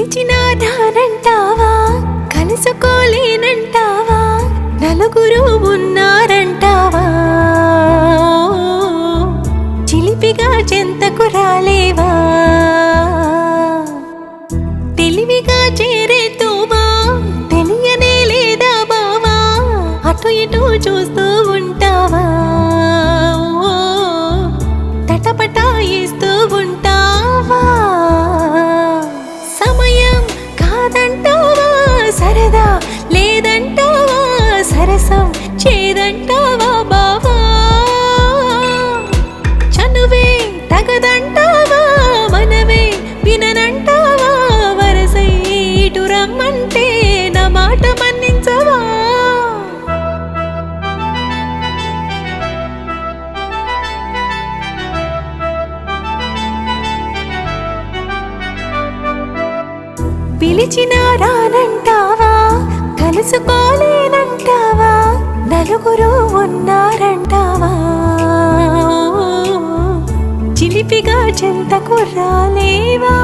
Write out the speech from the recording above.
పిలిచినా రానంటావా, కలుసుకోలేనంటావా, నలుగురు ఉన్నారంటావా, చిలిపిగా చెంతకు రాలేవా, తెలివిగా చేరేతోవా, తెలియనే లేదా బావా, అటు ఇటు చూస్తూ ఉంటావా, తటపటాయిస్తూ ఉంటావా, సమయం కాదంటావా, సరదా లేదంటావా, సరసం చేదంటావా బావా, చనువే తగదంటావా, మనవే విననంటావా, వరసై ఇటు రమ్మంటే నా మాట మన్నించవా. పిలిచినా రానంటావా, కలుసుకోలేనంటావా, నలుగురు ఉన్నారంటావా, చిలిపిగా చెంతకు రాలేవా.